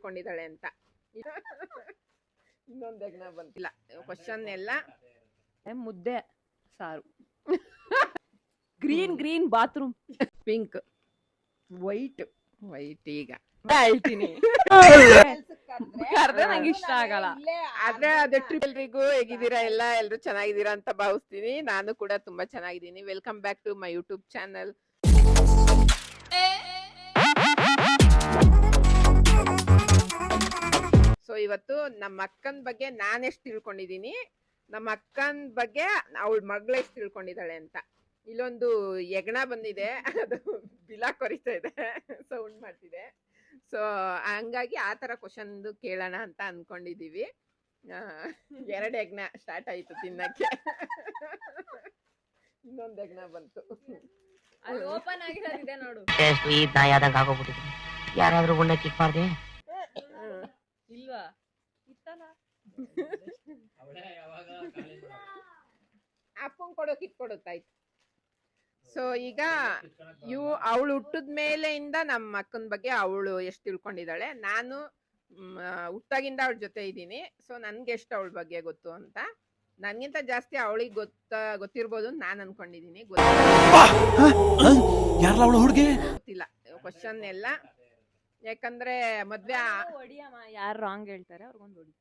ತಿಳ್ಕೊಂಡಿದ್ದಾಳೆ ಅಂತ. ಇನ್ನೊಂದು ಯಜ್ಞ ಬಂತಿಲ್ಲ. ಕ್ವಶನ್ ಎಲ್ಲ ಮುದ್ದೆ ಸಾರು. Green bathroom. ಪಿಂಕ್ ವೈಟ್ ಈಗ ಹೇಳ್ತೀನಿ. ನಂಗೆ ಇಷ್ಟ ಆಗಲ್ಲ. ಆದ್ರೆ ಅದೇ ಟ್ರಿಪ್ ಎಲ್ರಿಗೂ ಹೇಗಿದ್ದೀರಾ ಎಲ್ರು ಚೆನ್ನಾಗಿದ್ದೀರಾ ಅಂತ ಭಾವಿಸ್ತೀನಿ. ನಾನು ಕೂಡ ತುಂಬಾ ಚೆನ್ನಾಗಿದ್ದೀನಿ. Welcome back to my YouTube channel. So ಇವತ್ತು ನಮ್ಮ ಅಕ್ಕನ ಬಗ್ಗೆ ನಾನೆಷ್ಟು ತಿಳ್ಕೊಂಡಿದ್ದೀನಿ, ನಮ್ಮ ಅಕ್ಕನ ಬಗ್ಗೆ ಅವಳ ಮಗಳೆಷ್ಟು ತಿಳ್ಕೊಂಡಿದ್ದಾಳೆ ಅಂತ. ಇಲ್ಲೊಂದು ಯಜ್ಞ ಬಂದಿದೆ, ಅದು ಬಿಲ ಕೊರಿತಾ ಇದೆ, ಸೌಂಡ್ ಮಾಡ್ತಿದೆ. ಸೊ ಹಂಗಾಗಿ ಆ ತರ ಕ್ವಶನ್ ಕೇಳೋಣ ಅಂತ ಅನ್ಕೊಂಡಿದೀವಿ. 2 ಯಜ್ಞ ಸ್ಟಾರ್ಟ್ ಆಯ್ತು ತಿನ್ನಕ್ಕೆ. ಇನ್ನೊಂದು ಯಜ್ಞ ಬಂತು. ಅಲ್ಲಿ ಓಪನ್ ಆಗಿರೋದಿದೆ ನೋಡು. ಯಾರಾದ್ರೂ ಗುಂಡ ಕಿಕ್ ಮಾಡ್ದೆ ಇಲ್ವಾ? ಇತ್ತಲ್ಲ. ಅಪ್ಪಂಗ್ ಕೊಡೋಕ್ ಇಟ್ಕೊಡುತ್ತಾಯ್ತು. ಸೊ ಈಗ ಅವಳು ಹುಟ್ಟದ ಮೇಲೆಯಿಂದ ನಮ್ಮ ಅಕ್ಕನ ಬಗ್ಗೆ ಅವಳು ಎಷ್ಟು ತಿಳ್ಕೊಂಡಿದ್ದಾಳೆ. ನಾನು ಹುಟ್ಟಾಗಿಂದ ಅವಳ ಜೊತೆ ಇದ್ದೀನಿ. ಸೊ ನನ್ಗೆ ಎಷ್ಟು ಅವಳ ಬಗ್ಗೆ ಗೊತ್ತು ಅಂತ, ನನ್ಗಿಂತ ಜಾಸ್ತಿ ಅವಳಿಗೆ ಗೊತ್ತಿರ್ಬೋದು ಅಂತ ನಾನು ಅನ್ಕೊಂಡಿದೀನಿ. ಗೊತ್ತಿಲ್ಲ ಕ್ವಶನ್ ಎಲ್ಲ. ಯಾಕಂದ್ರೆ ಮದ್ವೆ ಯಾರು ರಾಂಗ್ ಹೇಳ್ತಾರೆ ಅವ್ರಿಗೊಂದು ಹೊಡಿ.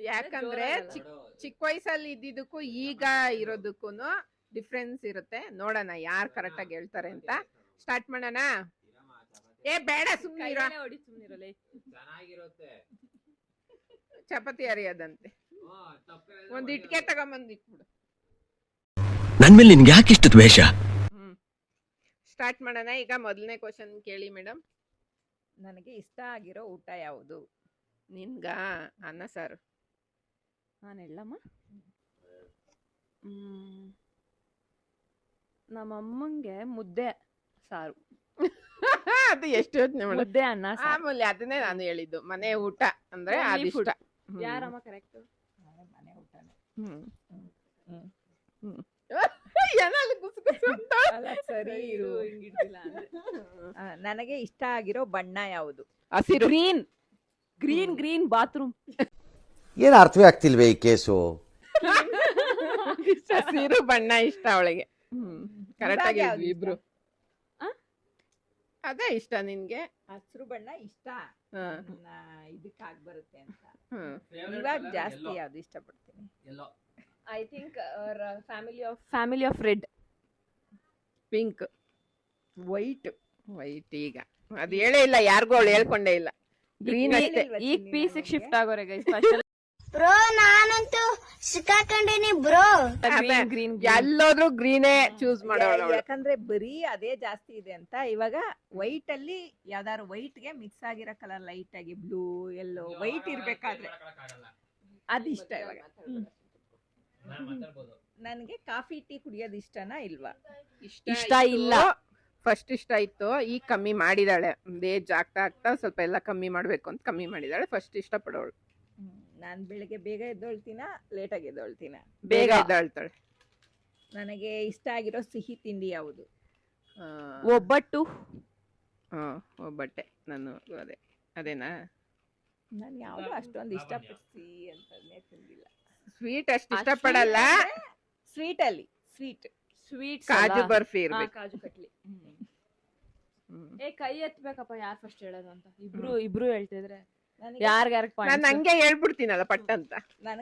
ಯಾಕಂದ್ರೆ ಚಿಕ್ಕ ವಯಸ್ಸಲ್ಲಿ ಇದ್ದಿದ್ದಕ್ಕೂ ಈಗ ಇರೋದಕ್ಕೂ ಡಿಫ್ರೆನ್ಸ್ ಇರುತ್ತೆ. ನೋಡೋಣ ಯಾರು ಕರೆಕ್ಟ್ ಆಗಿ ಹೇಳ್ತಾರೆ ಅಂತ. ಸ್ಟಾರ್ಟ್ ಮಾಡೋಣ. ಬೇಡ ಸುಮ್ಮನಿರೋ, ಚಪಾತಿ ಅರಿಯೋದಂತೆ. ಒಂದ್ ಇಟ್ಕೆ ತಗೊಂಬಂದ್ ಇಟ್ಬಿಡು. ನನ್ ಮೇಲೆ ನಿನ್ಗೆ ಯಾಕೆ ಇಷ್ಟು ದ್ವೇಷ? ಸ್ಟಾರ್ಟ್ ಮಾಡೋಣ. ಈಗ ಮೊದಲನೇ ಕ್ವಶನ್ ಕೇಳಿ ಮೇಡಮ್. ನನಗೆ ಇಷ್ಟ ಆಗಿರೋ ಊಟ ಯಾವುದು? ನಿನ್ಗ ಅನ್ನ ಸಾರು. ನಾನು ಹೇಳಮ್ಮ. ನಮ್ಮಮ್ಮಂಗೆ ಮುದ್ದೆ ಸಾರು. ಅದು ಎಷ್ಟು ಯೋಚನೆ ಮಾಡ. ಮುದ್ದೆ ಅನ್ನ ಆಮೇಲೆ ಅದನ್ನೇ ನಾನು ಹೇಳಿದ್ದು, ಮನೆ ಊಟ ಅಂದ್ರೆ ಅದಿಷ್ಟ. ಯಾರಮ್ಮ ಕರೆಕ್ಟ್? ಮನೆ ಊಟನೇ. ಸರಿ ಇರು. ನನಗೆ ಇಷ್ಟ ಆಗಿರೋ ಬಣ್ಣ ಯಾವುದು? ಹಸಿರು. Green bathroom. ಏನು ಅರ್ಥವೇ ಆಗ್ತಿಲ್ವೇ ಈ ಕೇಸು? ಹಸಿರು ಬಣ್ಣ ಇಷ್ಟ ಅವಳಿಗೆ. ಕರೆಕ್ಟ್ ಆಗಿ ಇಬ್ರು. ಅದೇ ಇಷ್ಟ ನಿನ್ಗೆ? ಹಸಿರು ಬಣ್ಣ ಇಷ್ಟ. ಇದಕ್ಕಾಗಿ ಬರುತ್ತೆ ಅಂತ. ಇವಾಗ ಜಾಸ್ತಿ ಯಾವ್ದು ಇಷ್ಟಪಡ್ತೀನಿ? I think family of red. Pink. White ಈಗ ಅದು ಹೇಳೇ ಇಲ್ಲ ಯಾರಿಗೂ, ಅವಳು ಹೇಳ್ಕೊಂಡೇ ಇಲ್ಲ. ಗ್ರೀನ್ ಅಷ್ಟೇ. ಈಗ ಪೀಸಿಗೆ ಶಿಫ್ಟ್ ಆಗೋರೆ ಗೈಸ್. ಫಸ್ಟ್ ಬ್ರೋ ನಾನಂತೂ ಸಿಕ್ಕಾಕೊಂಡೇನಿ ಬ್ರೋ. ಗ್ರೀನ್ ಎಲ್ಲೋದ್ರು ಗ್ರೀನೇ ಚೂಸ್ ಮಾಡೋಳು. ಯಾಕಂದ್ರೆ ಬರೀ ಅದೇ ಜಾಸ್ತಿ ಇದೆ ಅಂತ. ಇವಾಗ ವೈಟ್ ಅಲ್ಲಿ ಯಾವ್ದಾದ್ರು ವೈಟ್ ಗೆ ಮಿಕ್ಸ್ ಆಗಿರೋ ಕಲರ್, ಲೈಟ್ ಆಗಿ ಬ್ಲೂ ಎಲ್ಲೋ ವೈಟ್ ಇರ್ಬೇಕಾದ್ರೆ ಅದಿಷ್ಟ. ಇವಾಗ ನನ್ಗೆ ಕಾಫಿ ಟೀ ಕುಡಿಯೋದು ಇಷ್ಟನಾ ಇಲ್ವಾ? ಇಷ್ಟ ಇಲ್ಲ. ಫಸ್ಟ್ ಇಷ್ಟ ಇತ್ತು, ಈಗ ಕಮ್ಮಿ ಮಾಡಿದಾಳೆ. ಏಜ್ ಆಗ್ತಾ ಸ್ವಲ್ಪ ಎಲ್ಲ ಕಮ್ಮಿ ಮಾಡ್ಬೇಕು ಅಂತ ಕಮ್ಮಿ ಮಾಡಿದಾಳೆ. ಫಸ್ಟ್ ಇಷ್ಟ ಪಡೋಳು. ನಾನ್ ಬೆಳಿಗ್ಗೆ ಬೇಗ ಎದ್ದೊಳ್ತೀನ, ಲೇಟ್ ಆಗಿ ಎದ್ದೊಳ್ತೀನ? ಬೇಗ ಎದ್ದೊಳ್ತಾಳೆ. ನನಗೆ ಇಷ್ಟ ಆಗಿರೋ ಸಿಹಿ ತಿಂಡಿ ಯಾವುದು? ಒಬ್ಬಟ್ಟು. ಒಬ್ಬಟ್ಟೆ. ನಾನು ಅದೇನಾ? ನಾನು ಯಾವ್ದು ಅಷ್ಟೊಂದು ಇಷ್ಟಪಡಿಸಿ ಅಂತನೇ ತಿಂದಿಲ್ಲ. ಸ್ವೀಟ್ ಅಷ್ಟು ಇಷ್ಟಪಡಲ್ಲ. ಸ್ವೀಟ್ ಅಲ್ಲಿ ಸ್ವೀಟ್ ಕಾಜು ಬರ್ಫಿ ಇರ್ಬೇಕು. ಕಾಜು ಕಟ್ಲಿ. ಕೈ ಎತ್ತಬೇಕಪ್ಪ, ಯಾರು ಫಸ್ಟ್ ಹೇಳೋದು ಅಂತ. ಇಬ್ರು ಹೇಳ್ತಿದ್ರೆ ನಾನು ಹಂಗೆ ಹೇಳ್ಬಿಡ್ತೀನಲ್ಲ ಪಟ್ಟ ಅಂತ.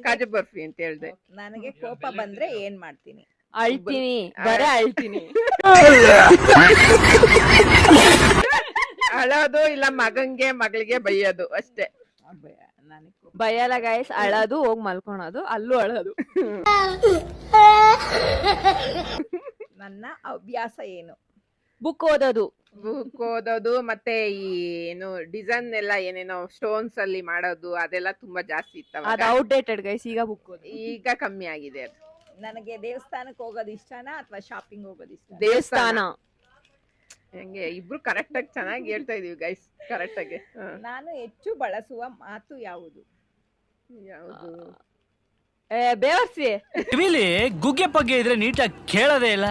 ಕಾಜು ಬರ್ಫಿ ಅಂತ ಹೇಳ್ದೆ. ನನಗೆ ಕೋಪ ಬಂದ್ರೆ ಏನ್ ಮಾಡ್ತೀನಿ? ಅಳ್ತೀನಿ. ಅಳ್ತೀನಿ. ಅಳೋದು ಇಲ್ಲ ಮಗಂಗೆ ಮಗಳಿಗೆ ಬೈಯೋದು ಅಷ್ಟೇ. ಬೈಯಲ್ಲ ಗೈಸ್, ಅಳೋದು, ಹೋಗಿ ಮಲ್ಕೊಳೋದು, ಅಲ್ಲೂ ಅಳೋದು. ನನ್ನ ಹವ್ಯಾಸ ಏನು? ಬುಕ್ ಓದೋದು ಮತ್ತೆ ಈ ಏನು ಡಿಸೈನ್ ಎಲ್ಲ ಏನೇನೋ ಸ್ಟೋನ್ಸ್ ಅಲ್ಲಿ ಮಾಡೋದು ಅದೆಲ್ಲ ತುಂಬಾ ಜಾಸ್ತಿ ಇತ್ತು. ಅದು ಔಟ್ಡೇಟೆಡ್ ಗೈಸ್. ಈಗ ಬುಕ್ ಈಗ ಕಮ್ಮಿ ಆಗಿದೆ ಅದು. ನನಗೆ ದೇವಸ್ಥಾನಕ್ಕೆ ಹೋಗೋದು ಇಷ್ಟನಾ ಅಥವಾ ಶಾಪಿಂಗ್ ಹೋಗೋದು ಇಷ್ಟ? ದೇವಸ್ಥಾನ. ಹೆಂಗೆ ಇಬ್ರು ಕರೆಕ್ಟ್ ಆಗಿ ಚೆನ್ನಾಗಿ ಹೇಳ್ತಾ ಇದೀವಿ ಗೈಸ್. ಕರೆಕ್ಟ್ ಆಗಿ. ನಾನು ಹೆಚ್ಚು ಬಳಸುವ ಮಾತು ಯಾವುದು? ಬೇವರ್ಸಿ. ಕಿವಿಲಿ ಗುಗ್ಗೆ ಪಗ್ಗೆ ಇದ್ರೆ ನೀಟಾಗಿ ಕೇಳೋದೇ ಇಲ್ಲ.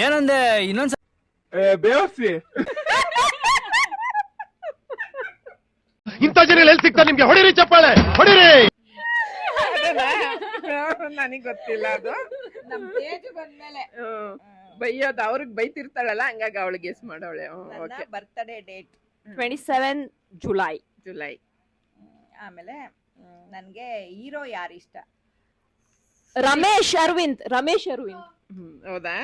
ಏನಂದೆ ಇನ್ನೊಂದ್ಸ? ಬೇವರ್ಸಿ. ಇಂಥ ಜನ ಎಲ್ಲಿ ಸಿಗ್ತಾರೆ ನಿಮ್ಗೆ? ಹೊಡಿರಿ ಚಪ್ಪಾಳೆ, ಹೊಡಿರಿ. ನನಗ್ ಗೊತ್ತಿಲ್ಲ ಅದು. ನಮ್ ತೇಜು ಬಂದ್ಮೇಲೆ ಬೈಯೋದು ಅವ್ರಿಗೆ ಬೈತಿರ್ತಾಳಲ್ಲ, ಹಂಗಾಗಿ ಅವಳಿಗೆ ಗೆಸ್ ಮಾಡೋಳೆ. Okay, birthday date 27 July. July. ಆಮೇಲೆ ನನ್ಗೆ ಹೀರೋ ಯಾರು ಇಷ್ಟ? ರಮೇಶ್ ಅರವಿಂದ್. ಹೌದಾ?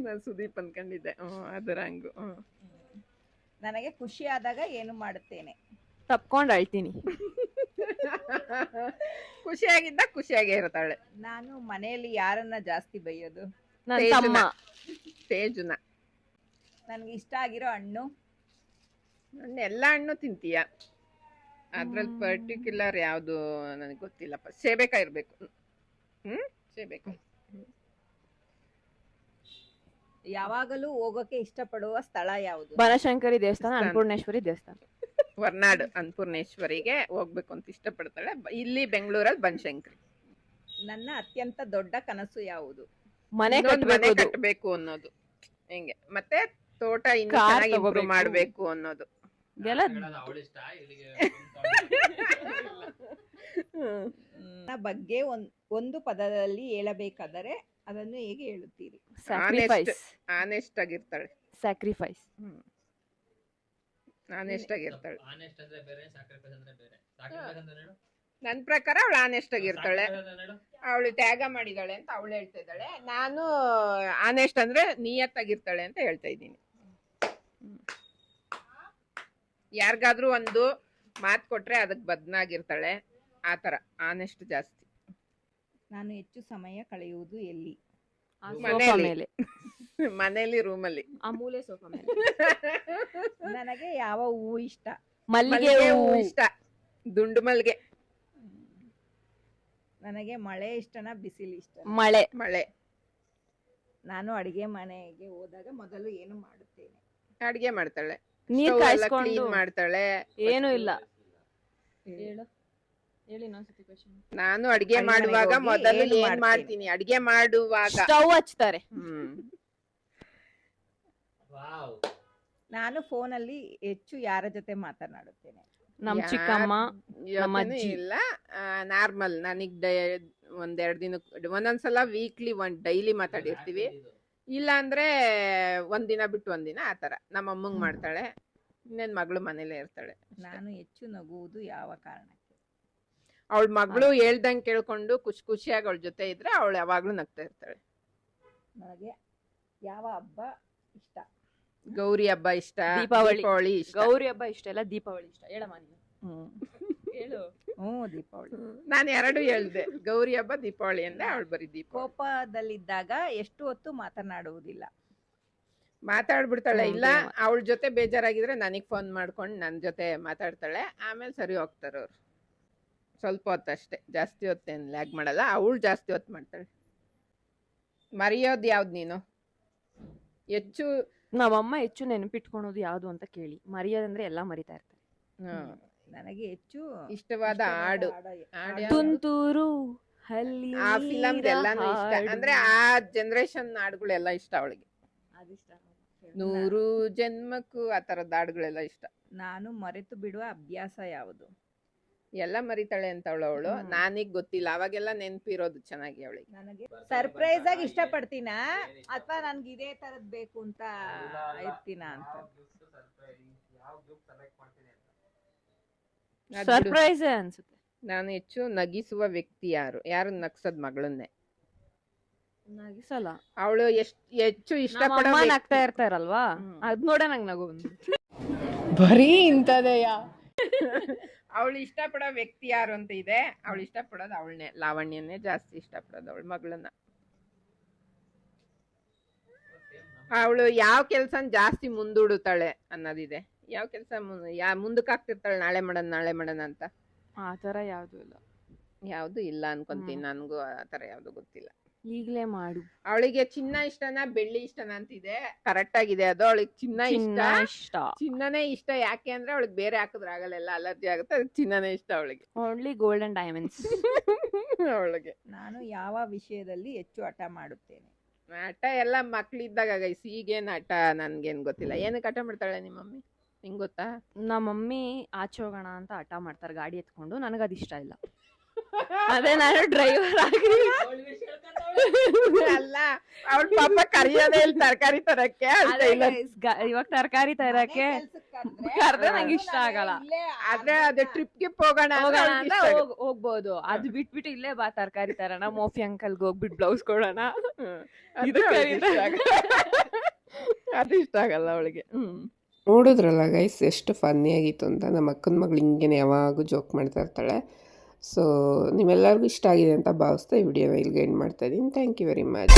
ನಾನು ಸುದೀಪ್ ಅನ್ಕೊಂಡಿದ್ದೆ. ಅದರ ಹಂಗು. ನನಗೆ ಖುಷಿ ಆದಾಗ ಏನು ಮಾಡುತ್ತೇನೆ? ತಪ್ಕೊಂಡ್ ಅಳ್ತೀನಿ. ಖುಷಿಯಾಗೇ ಇರ್ತಾಳೆ. ನಾನು ಮನೆಯಲ್ಲಿ ಯಾರನ್ನ ಜಾಸ್ತಿ ಬೈಯೋದು? ನನ್ ತಮ್ಮ ತೇಜುನ. ನನ್ಗೆ ಇಷ್ಟ ಆಗಿರೋ ಹಣ್ಣು? ಎಲ್ಲಾ ಹಣ್ಣು ತಿಂತೀಯ, ಅದ್ರಲ್ಲಿ ಪರ್ಟಿಕ್ಯುಲರ್ ಯಾವ್ದು ನನಗೆ ಗೊತ್ತಿಲ್ಲಪ್ಪ. ಸೇಬೇಕಾಯಿ ಇರ್ಬೇಕು. ಸೇಬೇಕಾಯಿ. ಯಾವಾಗಲೂ ಹೋಗೋಕೆ ಇಷ್ಟಪಡುವ ಸ್ಥಳ ಯಾವುದು? ಬನಶಂಕರಿ ದೇವಸ್ಥಾನ, ಅನ್ನಪೂರ್ಣೇಶ್ವರಿ ದೇವಸ್ಥಾನ. ಹೊರನಾಡು ಅನ್ನಪೂರ್ಣೇಶ್ವರಿಗೆ ಹೋಗ್ಬೇಕು ಅಂತ ಇಷ್ಟಪಡ್ತಾಳೆ. ಇಲ್ಲಿ ಬೆಂಗಳೂರಲ್ಲಿ ಬನಶಂಕರಿ. ನನ್ನ ಅತ್ಯಂತ ದೊಡ್ಡ ಕನಸು ಯಾವುದು? ಮನೆ ಮನೆ ಕಟ್ಟಬೇಕು ಅನ್ನೋದು. ಹೆಂಗೆ ಮತ್ತೆ ತೋಟ ಇನ್ನೂ ಚೆನ್ನಾಗಿ ಇಂಪ್ರೂವ್ ಮಾಡ್ಬೇಕು ಅನ್ನೋದು. ನನ್ನ ಬಗ್ಗೆ ಒಂದು ಪದದಲ್ಲಿ ಹೇಳಬೇಕಾದರೆ ಅದನ್ನು ಹೇಗೆ ಹೇಳುತ್ತೀರಿ? ಆನೆಸ್ಟ್ ಆಗಿರ್ತಾಳೆ. ಸ್ಯಾಕ್ರಿಫೈಸ್. ಆನೆಸ್ಟ್ ಆಗಿರ್ತಾಳೆ. ನನ್ ಪ್ರಕಾರ ಅವಳು ಆನೆಸ್ಟ್ ಆಗಿರ್ತಾಳೆ. ಅವಳು ತ್ಯಾಗ ಮಾಡಿದಾಳೆ ಅಂತ ಅವಳು ಹೇಳ್ತಾ ಇದ್ದಾಳೆ. ನಾನು ಆನೆಸ್ಟ್ ಅಂದ್ರೆ ನಿಯತ್ತಾಗಿರ್ತಾಳೆ ಅಂತ ಹೇಳ್ತಾ ಇದ್ದೀನಿ. ಯಾರಿಗಾದ್ರೂ ಒಂದು ಮಾತು ಕೊಟ್ರೆ ಅದಕ್ಕೆ ಬದ್ನಾಗಿರ್ತಾಳೆ. ಆತರ ಆನೆಸ್ಟ್ ಜಾಸ್ತಿ. ನಾನು ಹೆಚ್ಚು ಸಮಯ ಕಳೆಯುವುದು ಎಲ್ಲಿ? ಮನೇಲಿ, ರೂಮಲ್ಲಿ. ಆ ಮೂಲೆ ಸೋಫಾ ಮೇಲೆ. ನನಗೆ ಯಾವ ಹೂವು ಇಷ್ಟ? ಮಲ್ಲಿಗೆ ಹೂವು ಇಷ್ಟ. ದುಂಡು ಮಲ್ಗೆ. ನನಗೆ ಮಳೆ ಇಷ್ಟನಾ ಬಿಸಿಲು ಇಷ್ಟ? ಮಳೆ. ನಾನು ಅಡಿಗೆ ಮನೆಗೆ ಹೋದಾಗ ಮೊದಲು ಏನು ಮಾಡುತ್ತೇನೆ? ಅಡಿಗೆ ಮಾಡ್ತಾಳೆ, ನೀರ್ ಕಾಯಿಸ್ಕೊಂಡು. ಕ್ಲೀನ್ ಮಾಡ್ತಾಳೆ. ಏನು ಇಲ್ಲ. ನಾನು ಅಡಿಗೆ ಮಾಡುವಾಗ ಮೊದಲು ಏನ್ ಮಾಡ್ತೀನಿ? ಅಡಿಗೆ ಮಾಡುವಾಗ ಸ್ಟವ್ ಹಚ್ತಾರೆ. ನಾನು ಫೋನಲ್ಲಿ ಹೆಚ್ಚು ಯಾರ ಜೊತೆ ಮಾತನಾಡುತ್ತೇನೆ? ನಮ್ ಚಿಕ್ಕಮ್ಮ, ನಮ್ಮ ಯೋಚನೆ ಅಜ್ಜಿ. ಇಲ್ಲ. ನಾರ್ಮಲ್. ನನಗ್ ಒಂದೆರಡು ದಿನ, ಒಂದೊಂದ್ಸಲ ವೀಕ್ಲಿ ಡೈಲಿ ಮಾತಾಡಿರ್ತೀವಿ. ಇಲ್ಲ ಅಂದ್ರೆ ಒಂದಿನ ಬಿಟ್ಟು ಒಂದಿನ ಆತರ. ನಮ್ಮ ಅಮ್ಮಂಗ್ ಮಾಡ್ತಾಳೆ, ಇನ್ನೇನ್ ಮಗಳು ಮನೇಲೆ ಇರ್ತಾಳೆ. ನಾನು ಹೆಚ್ಚು ನಗುವುದು ಯಾವ ಕಾರಣಕ್ಕೆ? ಅವಳ ಮಗಳು ಹೇಳ್ದಂಗ್ ಕೇಳ್ಕೊಂಡು ಖುಷಿಯಾಗಿ ಅವಳ ಜೊತೆ ಇದ್ರೆ ಅವಳು ಯಾವಾಗ್ಲೂ ನಗ್ತಾ ಇರ್ತಾಳೆ. ನನಗೆ ಯಾವ ಹಬ್ಬ ಇಷ್ಟ? ಗೌರಿ ಹಬ್ಬ ಇಷ್ಟ, ದೀಪಾವಳಿ ಇಷ್ಟ. ಗೌರಿ ಹಬ್ಬ ಇಷ್ಟ ಇಲ್ಲ, ದೀಪಾವಳಿ ಇಷ್ಟ. ಹೇಳಮ್ಮ ನೀನು. ಹೇಳು. ದೀಪಾವಳಿ. ನಾನು ಎರಡು ಹೇಳ್ದೆ, ಗೌರಿ ಹಬ್ಬ ದೀಪಾವಳಿ ಅಂದ್ರೆ ಅವಳು ಬರೀ ದೀಪಾವಳಿ. ಕೋಪದಲ್ಲಿದ್ದಾಗ ಎಷ್ಟು ಹೊತ್ತು ಮಾತನಾಡುವುದಿಲ್ಲ? ಮಾತಾಡ್ಬಿಡ್ತಾಳೆ. ಇಲ್ಲ ಅವಳ ಜೊತೆ ಬೇಜಾರಾಗಿದ್ರೆ ನನಗ್ ಫೋನ್ ಮಾಡ್ಕೊಂಡು ನನ್ ಜೊತೆ ಮಾತಾಡ್ತಾಳೆ. ಆಮೇಲೆ ಸರಿ ಹೋಗ್ತಾರ ಅವ್ರು. ಸ್ವಲ್ಪ ಹೊತ್ತಷ್ಟೇ, ಜಾಸ್ತಿ ಹೊತ್ತೇನು ಲ್ಯಾಗ್ ಮಾಡಲ್ಲ. ಅವಳು ಜಾಸ್ತಿ ಹೊತ್ತು ಮಾಡ್ತಾಳೆ. ಮರೆಯೋದು ಯಾವ್ದು ನೀನು ಹೆಚ್ಚು? ನಮ್ಮಮ್ಮ ಹೆಚ್ಚು ನೆನಪಿಟ್ಕೊಳೋದು ಯಾವ್ದು ಅಂತ ಕೇಳಿ. ಮರೆಯೋದಂದ್ರೆ ಎಲ್ಲಾ ಮರಿತಾ ಇರ್ತಾರೆ. ನನಗೆ ಹೆಚ್ಚು ಇಷ್ಟವಾದ ಹಾಡು ತುಂತೂರು ಹಲ್ಲಿ ಆ ಫಿಲಮ್ ಎಲ್ಲಾನು ಇಷ್ಟ. ಅಂದ್ರೆ ಆ ಜನರೇಷನ್ ಹಾಡುಗಳೆಲ್ಲ ಇಷ್ಟ ಅವಳಿಗೆ. 100 ಜನ್ಮಕ್ಕೂ ಆ ತರದ ಹಾಡುಗಳೆಲ್ಲ ಇಷ್ಟ. ನಾನು ಮರೆತು ಬಿಡುವ ಅಭ್ಯಾಸ ಯಾವುದು? ಎಲ್ಲ ಮರಿತಾಳೆ ಅಂತ ಅವಳು. ನಾನೀಗ ಗೊತ್ತಿಲ್ಲ, ಅವಾಗೆಲ್ಲ ನೆನ್ಪಿರೋದು ಚೆನ್ನಾಗಿ ಅವಳಿಗೆ. ನನಗೆ ಸರ್ಪ್ರೈಸ್ ಆಗಿ ಇಷ್ಟಪಡ್ತೀನ ಅಥವಾ ನನ್ಗೆ ಇದೇ ತರದ್ ಬೇಕು ಅಂತ ಇರ್ತೀನ ಅಂತ? ಸರ್ಪ್ರೈಸ್ ಅನ್ಸುತ್ತೆ. ನಾನು ಹೆಚ್ಚು ನಗಿಸುವ ವ್ಯಕ್ತಿ ಯಾರು ನಗ್ಸದ್ ಮಗಳನ್ನೇ. ನಗಿಸಲ್ಲ. ಅವಳು ಹೆಚ್ಚು ಇಷ್ಟಪಡೋ ನಗ್ತಾ ಇರ್ತಾರಲ್ವಾ, ಅದ್ ನೋಡ ನಂಗೆ ನಗು ಬಂದು. ಬರೀ ಇಂಥದೆಯಾ? ಅವಳು ಇಷ್ಟಪಡೋ ವ್ಯಕ್ತಿ ಯಾರು ಅಂತ ಇದೆ. ಅವಳು ಇಷ್ಟಪಡೋದು ಅವಳನ್ನೇ, ಲಾವಣ್ಯನೇ ಜಾಸ್ತಿ ಇಷ್ಟಪಡೋದು ಅವಳ ಮಗಳನ್ನ. ಅವಳು ಯಾವ ಕೆಲ್ಸನ ಜಾಸ್ತಿ ಮುಂದೂಡುತ್ತಾಳೆ ಅನ್ನೋದಿದೆ. ಯಾವ ಕೆಲಸ ಮುಂದಕ್ಕೆ ಹಾಕ್ತಿರ್ತಾಳೆ, ನಾಳೆ ಮಾಡೋಣ ಅಂತ. ಆತರ ಯಾವ್ದು ಇಲ್ಲ. ಯಾವ್ದು ಇಲ್ಲ ಅನ್ಕೊಂತೀನಿ. ನನ್ಗೂ ಆತರ ಯಾವ್ದು ಗೊತ್ತಿಲ್ಲ. ಈಗ್ಲೇ ಮಾಡು. ಅವಳಿಗೆ ಚಿನ್ನ ಇಷ್ಟನಾ ಬೆಳ್ಳಿ ಇಷ್ಟನಾ ಅಂತಿದೆ. ಕರೆಕ್ಟ್ ಆಗಿದೆ ಅದು. ಅವಳಿಗೆ ಚಿನ್ನ ಇಷ್ಟ. ಚಿನ್ನನೇ ಇಷ್ಟ. ಯಾಕೆ ಅಂದ್ರೆ ಅವಳಿಗೆ ಬೇರೆ ಹಾಕಿದ್ರೆ ಆಗಲ್ಲ, ಎಲ್ಲ ಅಲರ್ಜಿ ಆಗುತ್ತೆ. ಅದಕ್ಕೆ ಚಿನ್ನನೇ ಇಷ್ಟ ಅವಳಿಗೆ. ಓನ್ಲಿ ಗೋಲ್ಡ್ ಅಂಡ್ ಡೈಮಂಡ್ಸ್ ಅವಳಿಗೆ. ನಾನು ಯಾವ ವಿಷಯದಲ್ಲಿ ಹೆಚ್ಚು ಹಠ ಮಾಡುತ್ತೇನೆ? ಹಠ ಎಲ್ಲ ಮಕ್ಳಿದ್ದಾಗ ಗೈಸ್. ಈಗೇನ್ ಹಠ ನನ್ಗೇನ್ ಗೊತ್ತಿಲ್ಲ. ಏನಕ್ಕೆ ಹಠ ಮಾಡ್ತಾಳೆ ನಿಮ್ಮ ಮಮ್ಮಿ? ಹೆಂಗ್ ಗೊತ್ತಾ? ನಮ್ಮ ಮಮ್ಮಿ ಆಚೆ ಹೋಗೋಣ ಅಂತ ಹಠ ಮಾಡ್ತಾರೆ ಗಾಡಿ ಎತ್ಕೊಂಡು, ನನಗದು ಇಷ್ಟ ಇಲ್ಲ. ಅದೇ ನಾನು ಡ್ರೈವರ್ ಆಗಿ ಅಲ್ಲ, ಅವ್ಳ ಪಾಪ ಕರಿಯೋದೇ ಇಲ್ಲಿ ತರಕಾರಿ ತರಕ್ಕೆ ಅಂತ ಇಲ್ಲ. ಇವಾಗ ತರಕಾರಿ ತರಕ್ಕೆ ಕರ್ದ್ರೆ ನಂಗೆ ಇಷ್ಟ ಆಗಲ್ಲ. ಆದ್ರೆ ಅದೇ ಟ್ರಿಪ್ಗೆ ಹೋಗೋಣ ಅಂತ ಹೋಗ್ಬೋದು. ಅದು ಬಿಟ್ಬಿಟ್ಟು ಇಲ್ಲೇ ಬಾ ತರಕಾರಿ ತರೋಣ, ಮೋಫಿ ಅಂಕಲ್ಗೆ ಹೋಗ್ಬಿಟ್ಟು ಬ್ಲೌಸ್ ಕೊಡೋಣ, ಅದು ಇಷ್ಟ ಆಗಲ್ಲ ಅವಳಿಗೆ. ನೋಡಿದ್ರಲ್ಲ ಗೈಸ್ ಎಷ್ಟು ಫನ್ನಿ ಆಗಿತ್ತು ಅಂತ. ನಮ್ಮ ಅಕ್ಕನ ಮಗಳು ಹಿಂಗೇನೆ ಯಾವಾಗೂ ಜೋಕ್ ಮಾಡ್ತಾ ಇರ್ತಾಳೆ. ಸೊ ನಿಮ್ಮೆಲ್ಲರಿಗೂ ಇಷ್ಟ ಆಗಿದೆ ಅಂತ ಭಾವಿಸ್ತಾ ಈ ವಿಡಿಯೋನ ಇಲ್ಲಿಗೆ ಎಂಡ್ ಮಾಡ್ತಾ ಇದ್ದೀನಿ. Thank you very much.